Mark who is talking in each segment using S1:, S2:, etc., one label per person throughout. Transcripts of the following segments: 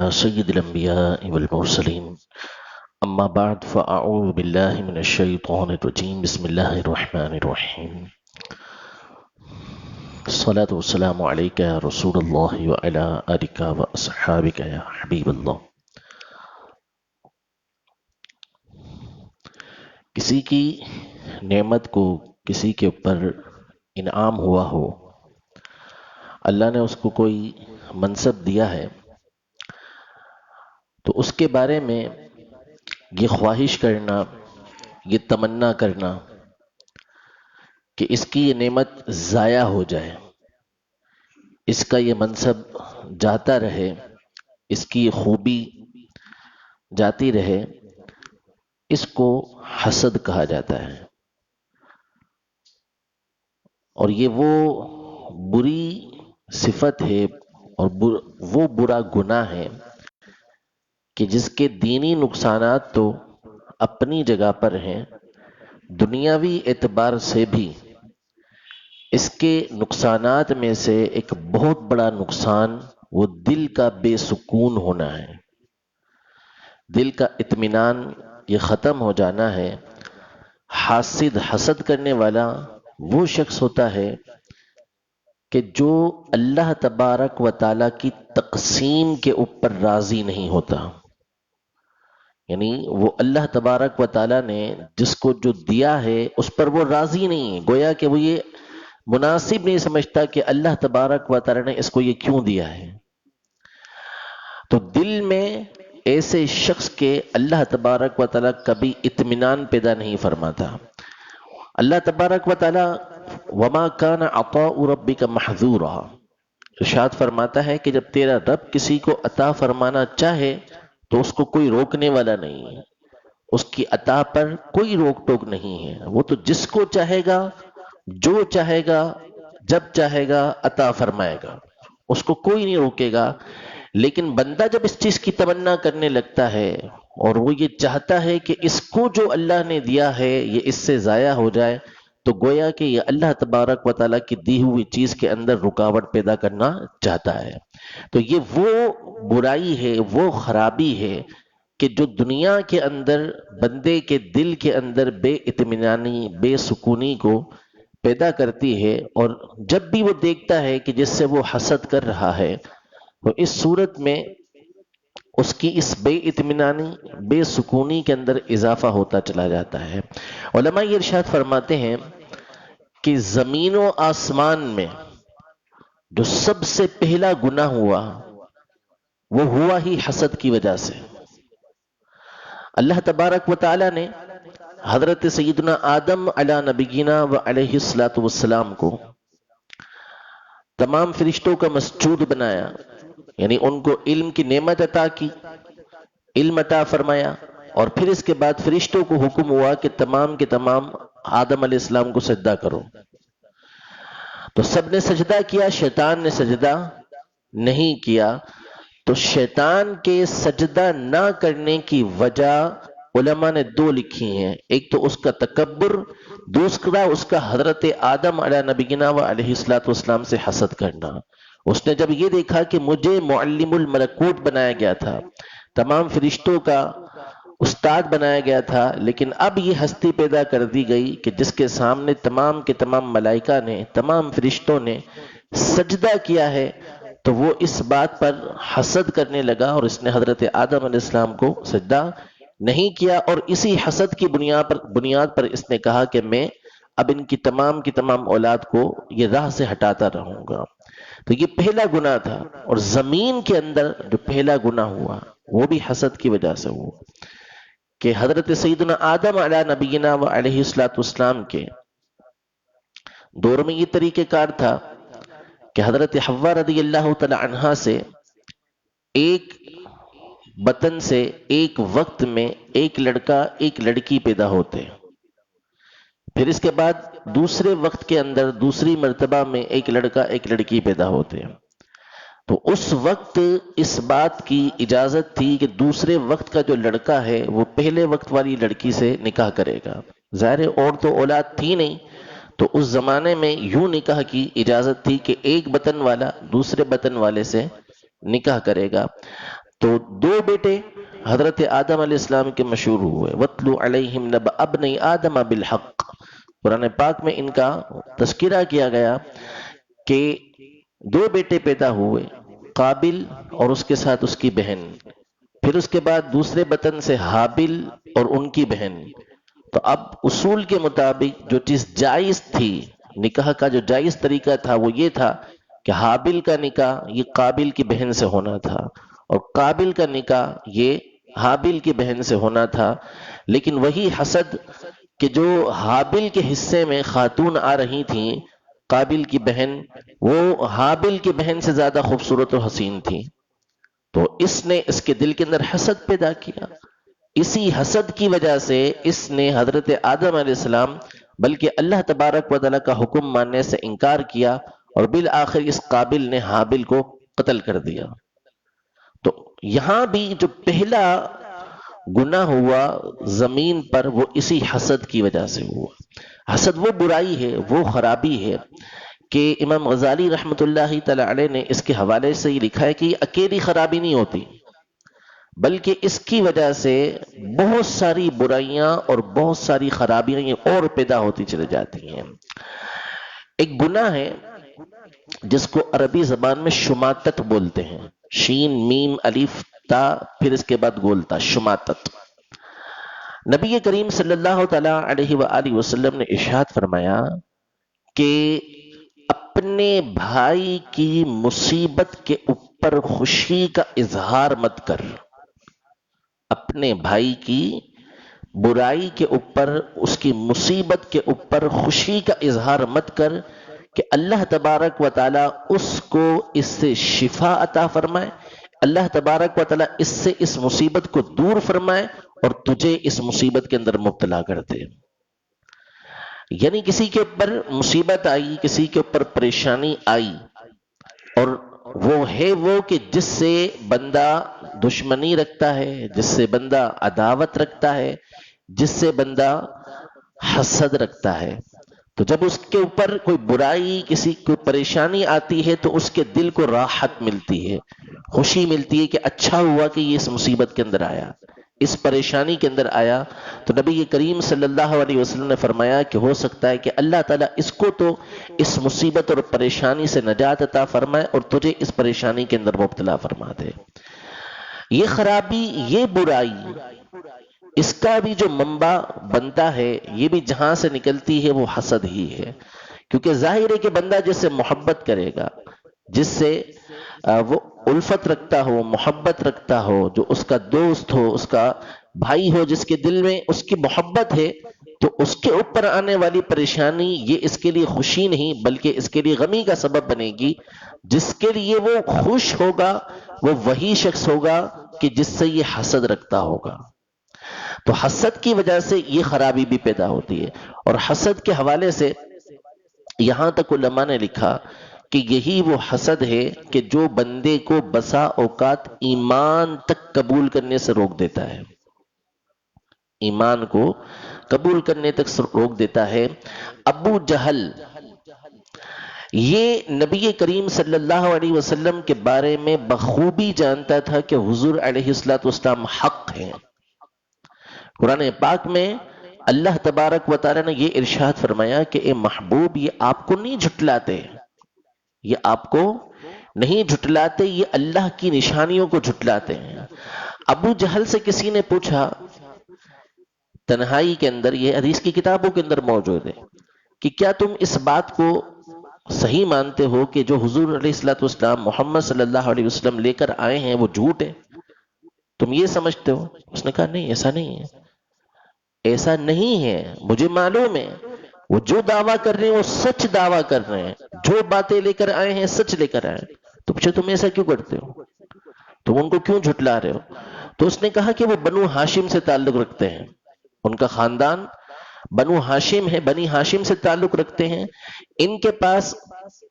S1: على سيد الأنبياء والمرسلين أما بعد فأعوذ بالله من الشيطان الرجيم بسم الله الرحمن الرحيم الصلاة والسلام عليك يا رسول الله وعلى آلك وأصحابك يا حبیب اللہ۔ کسی کی نعمت کو کسی کے اوپر انعام ہوا ہو، اللہ نے اس کو کوئی منصب دیا ہے تو اس کے بارے میں یہ خواہش کرنا، یہ تمنا کرنا کہ اس کی یہ نعمت ضائع ہو جائے، اس کا یہ منصب جاتا رہے، اس کی یہ خوبی جاتی رہے، اس کو حسد کہا جاتا ہے۔ اور یہ وہ بری صفت ہے اور وہ برا گناہ ہے کہ جس کے دینی نقصانات تو اپنی جگہ پر ہیں، دنیاوی اعتبار سے بھی اس کے نقصانات میں سے ایک بہت بڑا نقصان وہ دل کا بے سکون ہونا ہے، دل کا اطمینان یہ ختم ہو جانا ہے۔ حسد کرنے والا وہ شخص ہوتا ہے کہ جو اللہ تبارک و تعالیٰ کی تقسیم کے اوپر راضی نہیں ہوتا، یعنی وہ اللہ تبارک و تعالیٰ نے جس کو جو دیا ہے اس پر وہ راضی نہیں ہے، گویا کہ وہ یہ مناسب نہیں سمجھتا کہ اللہ تبارک و تعالیٰ نے اس کو یہ کیوں دیا ہے۔ تو دل میں ایسے شخص کے اللہ تبارک و تعالیٰ کبھی اطمینان پیدا نہیں فرماتا۔ اللہ تبارک و تعالیٰ وما کان عطاء ربک محظورا، ارشاد فرماتا ہے کہ جب تیرا رب کسی کو عطا فرمانا چاہے تو اس کو کوئی روکنے والا نہیں ہے، اس کی عطا پر کوئی روک ٹوک نہیں ہے، وہ تو جس کو چاہے گا، جو چاہے گا، جب چاہے گا عطا فرمائے گا، اس کو کوئی نہیں روکے گا۔ لیکن بندہ جب اس چیز کی تمنا کرنے لگتا ہے اور وہ یہ چاہتا ہے کہ اس کو جو اللہ نے دیا ہے یہ اس سے ضائع ہو جائے، تو گویا کہ یہ اللہ تبارک و تعالیٰ کی دی ہوئی چیز کے اندر رکاوٹ پیدا کرنا چاہتا ہے۔ تو یہ وہ برائی ہے، وہ خرابی ہے کہ جو دنیا کے اندر بندے کے دل کے اندر بے اطمینانی، بے سکونی کو پیدا کرتی ہے۔ اور جب بھی وہ دیکھتا ہے کہ جس سے وہ حسد کر رہا ہے تو اس صورت میں اس کی اس بے اطمینانی، بے سکونی کے اندر اضافہ ہوتا چلا جاتا ہے۔ علماء یہ ارشاد فرماتے ہیں کہ زمین و آسمان میں جو سب سے پہلا گناہ ہوا وہ ہوا ہی حسد کی وجہ سے۔ اللہ تبارک و تعالی نے حضرت سیدنا آدم علی نبینا و علیہ الصلوۃ والسلام کو تمام فرشتوں کا مسجود بنایا، یعنی ان کو علم کی نعمت عطا کی، علم عطا فرمایا، اور پھر اس کے بعد فرشتوں کو حکم ہوا کہ تمام کے تمام آدم علیہ السلام کو سجدہ کرو۔ تو سب نے سجدہ کیا، شیطان نے سجدہ نہیں کیا۔ تو شیطان کے سجدہ نہ کرنے کی وجہ علماء نے دو لکھی ہیں، ایک تو اس کا تکبر، دوسرا اس کا حضرت آدم علیہ نبینا و علیہ السلام سے حسد کرنا۔ اس نے جب یہ دیکھا کہ مجھے معلم الملکوت بنایا گیا تھا، تمام فرشتوں کا استاد بنایا گیا تھا، لیکن اب یہ ہستی پیدا کر دی گئی کہ جس کے سامنے تمام کے تمام ملائکہ نے، تمام فرشتوں نے سجدہ کیا ہے، تو وہ اس بات پر حسد کرنے لگا اور اس نے حضرت آدم علیہ السلام کو سجدہ نہیں کیا، اور اسی حسد کی بنیاد پر اس نے کہا کہ میں اب ان کی تمام اولاد کو یہ راہ سے ہٹاتا رہوں گا۔ تو یہ پہلا گناہ تھا، اور زمین کے اندر جو پہلا گناہ ہوا وہ بھی حسد کی وجہ سے ہوا کہ حضرت سیدنا آدم علیہ نبینا و علیہ السلام کے دور میں یہ طریقہ کار تھا کہ حضرت حوا رضی اللہ تعالی عنہا سے ایک بطن سے ایک وقت میں ایک لڑکا ایک لڑکی پیدا ہوتے، پھر اس کے بعد دوسرے وقت کے اندر دوسری مرتبہ میں ایک لڑکا ایک لڑکی پیدا ہوتے۔ تو اس وقت اس بات کی اجازت تھی کہ دوسرے وقت کا جو لڑکا ہے وہ پہلے وقت والی لڑکی سے نکاح کرے گا، ظاہر اور تو اولاد تھی نہیں، تو اس زمانے میں یوں نکاح کی اجازت تھی کہ ایک بطن والا دوسرے بطن والے سے نکاح کرے گا۔ تو دو بیٹے حضرت آدم علیہ السلام کے مشہور ہوئے، وَاتْلُ عَلَيْهِمْ نَبَأَ ابْنَيْ آدَمَ بِالْحَقِّ، قرآن پاک میں ان کا تذکرہ کیا گیا کہ دو بیٹے پیدا ہوئے، قابل اور اس کے ساتھ اس کی بہن، پھر اس کے بعد دوسرے بطن سے حابل اور ان کی بہن۔ تو اب اصول کے مطابق جو چیز جائز تھی، نکاح کا جو جائز طریقہ تھا وہ یہ تھا کہ حابل کا نکاح یہ قابل کی بہن سے ہونا تھا، اور قابل کا نکاح یہ حابل کی بہن سے ہونا تھا۔ لیکن وہی حسد کہ جو حابل کے حصے میں خاتون آ رہی تھیں، قابل کی بہن وہ حابل کی بہن سے زیادہ خوبصورت و حسین تھی، تو اس نے اس کے دل کے اندر حسد پیدا کیا۔ اسی حسد کی وجہ سے اس نے حضرت آدم علیہ السلام بلکہ اللہ تبارک و تعالیٰ کا حکم ماننے سے انکار کیا، اور بالآخر اس قابل نے حابل کو قتل کر دیا۔ تو یہاں بھی جو پہلا گناہ ہوا زمین پر وہ اسی حسد کی وجہ سے ہوا۔ حسد وہ برائی ہے، وہ خرابی ہے کہ امام غزالی رحمۃ اللہ تعالی علیہ نے اس کے حوالے سے یہ لکھا ہے کہ یہ اکیلی خرابی نہیں ہوتی، بلکہ اس کی وجہ سے بہت ساری برائیاں اور بہت ساری خرابیاں یہ اور پیدا ہوتی چلی جاتی ہیں۔ ایک گناہ ہے جس کو عربی زبان میں شماتت بولتے ہیں، شین میم الف تا پھر اس کے بعد گولتا، شماتت۔ نبی کریم صلی اللہ تعالی علیہ وآلہ وسلم نے ارشاد فرمایا کہ اپنے بھائی کی مصیبت کے اوپر خوشی کا اظہار مت کر، اپنے بھائی کی برائی کے اوپر، اس کی مصیبت کے اوپر خوشی کا اظہار مت کر کہ اللہ تبارک و تعالی اس کو اس سے شفا عطا فرمائے، اللہ تبارک و تعالی اس سے اس مصیبت کو دور فرمائے اور تجھے اس مصیبت کے اندر مبتلا کر دے۔ یعنی کسی کے اوپر مصیبت آئی، کسی کے اوپر پریشانی آئی، اور وہ کہ جس سے بندہ دشمنی رکھتا ہے، جس سے بندہ عداوت رکھتا ہے، جس سے بندہ حسد رکھتا ہے، تو جب اس کے اوپر کوئی برائی، کسی کو پریشانی آتی ہے تو اس کے دل کو راحت ملتی ہے، خوشی ملتی ہے کہ اچھا ہوا کہ یہ اس مصیبت کے اندر آیا، اس پریشانی کے اندر آیا۔ تو نبی کریم صلی اللہ علیہ وسلم نے فرمایا کہ ہو سکتا ہے کہ اللہ تعالیٰ اس کو تو اس مصیبت اور پریشانی سے نجات عطا فرمائے اور تجھے اس پریشانی کے اندر مبتلا فرما دے۔ یہ خرابی، یہ برائی، اس کا بھی جو منبع بنتا ہے، یہ بھی جہاں سے نکلتی ہے وہ حسد ہی ہے، کیونکہ ظاہر ہے کہ بندہ جس سے محبت کرے گا، جس سے وہ الفت رکھتا ہو، محبت رکھتا ہو، جو اس کا دوست ہو، اس کا بھائی ہو، جس کے دل میں اس کی محبت ہے، تو اس کے اوپر آنے والی پریشانی یہ اس کے لیے خوشی نہیں بلکہ اس کے لیے غمی کا سبب بنے گی۔ جس کے لیے وہ خوش ہوگا وہ وہی شخص ہوگا کہ جس سے یہ حسد رکھتا ہوگا۔ تو حسد کی وجہ سے یہ خرابی بھی پیدا ہوتی ہے، اور حسد کے حوالے سے یہاں تک علماء نے لکھا کہ یہی وہ حسد ہے کہ جو بندے کو بسا اوقات ایمان تک قبول کرنے سے روک دیتا ہے، ایمان کو قبول کرنے تک روک دیتا ہے۔ ابو جہل یہ نبی کریم صلی اللہ علیہ وسلم کے بارے میں بخوبی جانتا تھا کہ حضور علیہ السلام حق ہیں۔ قرآن پاک میں اللہ تبارک و تعالی نے یہ ارشاد فرمایا کہ اے محبوب، یہ آپ کو نہیں جھٹلاتے، یہ آپ کو نہیں جھٹلاتے، یہ اللہ کی نشانیوں کو جھٹلاتے ہیں۔ ابو جہل سے کسی نے پوچھا تنہائی کے اندر، یہ حدیث کی کتابوں کے اندر موجود ہے، کہ کیا تم اس بات کو صحیح مانتے ہو کہ جو حضور علیہ السلام محمد صلی اللہ علیہ وسلم لے کر آئے ہیں وہ جھوٹ ہے، تم یہ سمجھتے ہو؟ اس نے کہا نہیں، ایسا نہیں ہے، ایسا نہیں ہے، مجھے معلوم ہے وہ جو دعویٰ کر رہے ہیں وہ سچ دعویٰ کر رہے ہیں، جو باتیں لے کر آئے ہیں سچ لے کر آئے ہیں، تو پوچھے تم ایسا کیوں کرتے ہو، تم ان کو کیوں جھٹلا رہے ہو؟ تو اس نے کہا کہ وہ بنو ہاشم سے تعلق رکھتے ہیں، ان کا خاندان بنو ہاشم ہے، بنی ہاشم سے تعلق رکھتے ہیں، ان کے پاس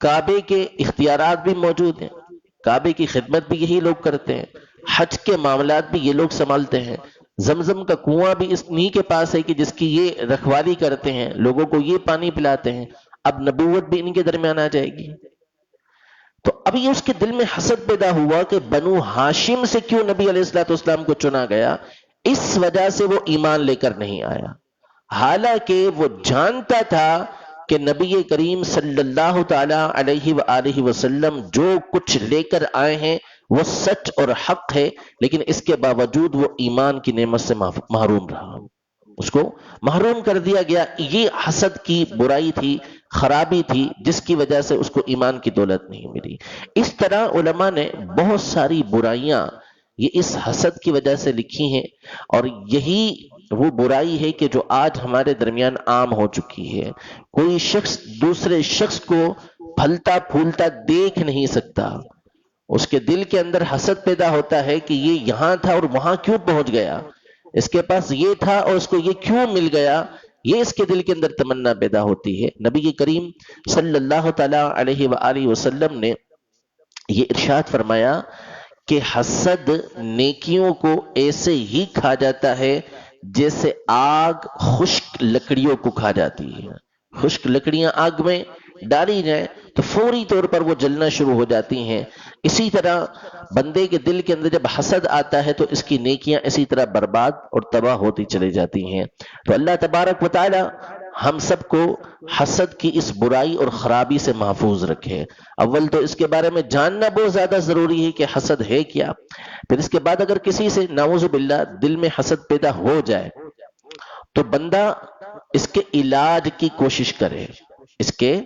S1: کعبے کے اختیارات بھی موجود ہیں، کعبے کی خدمت بھی یہی لوگ کرتے ہیں، حج کے معاملات بھی یہ لوگ سنبھالتے ہیں، زمزم کا کنواں بھی انہی کے پاس ہے کہ جس کی یہ رکھوالی کرتے ہیں، لوگوں کو یہ پانی پلاتے ہیں، اب نبوت بھی ان کے درمیان آ جائے گی۔ تو ابھی اس کے دل میں حسد پیدا ہوا کہ بنو ہاشم سے کیوں نبی علیہ الصلوۃ والسلام کو چنا گیا، اس وجہ سے وہ ایمان لے کر نہیں آیا، حالانکہ وہ جانتا تھا کہ نبی کریم صلی اللہ تعالی علیہ وآلہ وسلم جو کچھ لے کر آئے ہیں وہ سچ اور حق ہے، لیکن اس کے باوجود وہ ایمان کی نعمت سے محروم رہا، اس کو محروم کر دیا گیا۔ یہ حسد کی برائی تھی، خرابی تھی، جس کی وجہ سے اس کو ایمان کی دولت نہیں ملی۔ اس طرح علماء نے بہت ساری برائیاں یہ اس حسد کی وجہ سے لکھی ہیں، اور یہی وہ برائی ہے کہ جو آج ہمارے درمیان عام ہو چکی ہے۔ کوئی شخص دوسرے شخص کو پھلتا پھولتا دیکھ نہیں سکتا، اس کے دل کے اندر حسد پیدا ہوتا ہے کہ یہ یہاں تھا اور وہاں کیوں پہنچ گیا، اس کے پاس یہ تھا اور اس کو یہ کیوں مل گیا، یہ اس کے دل کے اندر تمنا پیدا ہوتی ہے۔ نبی کریم صلی اللہ تعالی علیہ وآلہ وسلم نے یہ ارشاد فرمایا کہ حسد نیکیوں کو ایسے ہی کھا جاتا ہے جیسے آگ خشک لکڑیوں کو کھا جاتی ہے۔ خشک لکڑیاں آگ میں ڈالی جائیں تو فوری طور پر وہ جلنا شروع ہو جاتی ہیں، اسی طرح بندے کے دل کے اندر جب حسد آتا ہے تو اس کی نیکیاں اسی طرح برباد اور تباہ ہوتی چلی جاتی ہیں۔ تو اللہ تبارک و تعالی ہم سب کو حسد کی اس برائی اور خرابی سے محفوظ رکھے۔ اول تو اس کے بارے میں جاننا بہت زیادہ ضروری ہے کہ حسد ہے کیا، پھر اس کے بعد اگر کسی سے نعوذ باللہ دل میں حسد پیدا ہو جائے تو بندہ اس کے علاج کی کوشش کرے، اس کے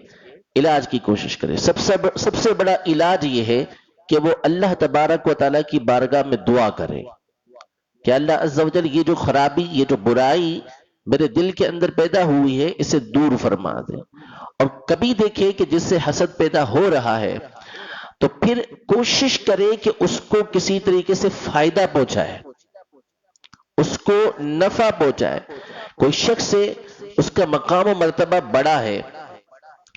S1: علاج کی کوشش کرے۔ سب سے بڑا علاج یہ ہے کہ وہ اللہ تبارک و تعالیٰ کی بارگاہ میں دعا کرے کہ اللہ عز و جل یہ جو خرابی، یہ جو برائی میرے دل کے اندر پیدا ہوئی ہے اسے دور فرما دے۔ اور کبھی دیکھے کہ جس سے حسد پیدا ہو رہا ہے تو پھر کوشش کرے کہ اس کو کسی طریقے سے فائدہ پہنچائے، اس کو نفع پہنچائے۔ کوئی شخص سے اس کا مقام و مرتبہ بڑا ہے،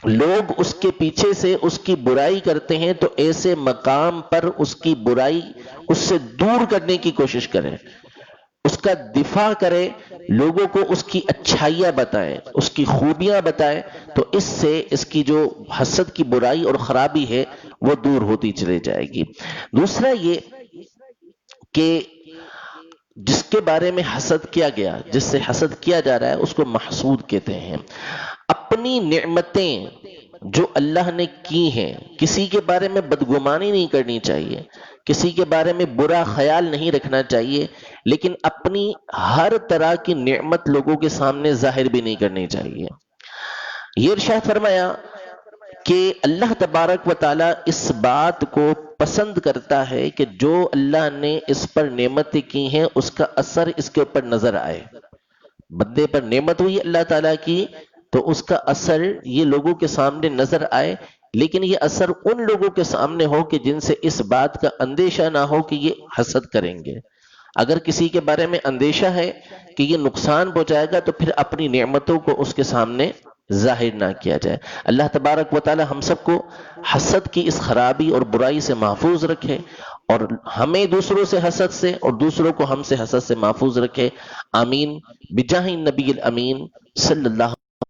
S1: لوگ اس کے پیچھے سے اس کی برائی کرتے ہیں، تو ایسے مقام پر اس کی برائی اس سے دور کرنے کی کوشش کریں، اس کا دفاع کرے، لوگوں کو اس کی اچھائیاں بتائیں، اس کی خوبیاں بتائیں، تو اس سے اس کی جو حسد کی برائی اور خرابی ہے وہ دور ہوتی چلی جائے گی۔ دوسرا یہ کہ جس کے بارے میں حسد کیا گیا، جس سے حسد کیا جا رہا ہے، اس کو محسود کہتے ہیں۔ اپنی نعمتیں جو اللہ نے کی ہیں کسی کے بارے میں بدگمانی نہیں کرنی چاہیے، کسی کے بارے میں برا خیال نہیں رکھنا چاہیے، لیکن اپنی ہر طرح کی نعمت لوگوں کے سامنے ظاہر بھی نہیں کرنی چاہیے۔ یہ ارشاد فرمایا کہ اللہ تبارک و تعالی اس بات کو پسند کرتا ہے کہ جو اللہ نے اس پر نعمتیں کی ہیں اس کا اثر اس کے اوپر نظر آئے۔ بندے پر نعمت ہوئی اللہ تعالیٰ کی تو اس کا اثر یہ لوگوں کے سامنے نظر آئے، لیکن یہ اثر ان لوگوں کے سامنے ہو کہ جن سے اس بات کا اندیشہ نہ ہو کہ یہ حسد کریں گے۔ اگر کسی کے بارے میں اندیشہ ہے کہ یہ نقصان پہنچائے گا تو پھر اپنی نعمتوں کو اس کے سامنے ظاہر نہ کیا جائے۔ اللہ تبارک و تعالی ہم سب کو حسد کی اس خرابی اور برائی سے محفوظ رکھے، اور ہمیں دوسروں سے حسد سے اور دوسروں کو ہم سے حسد سے محفوظ رکھے۔ آمین بجاہ النبی الامین صلی اللہ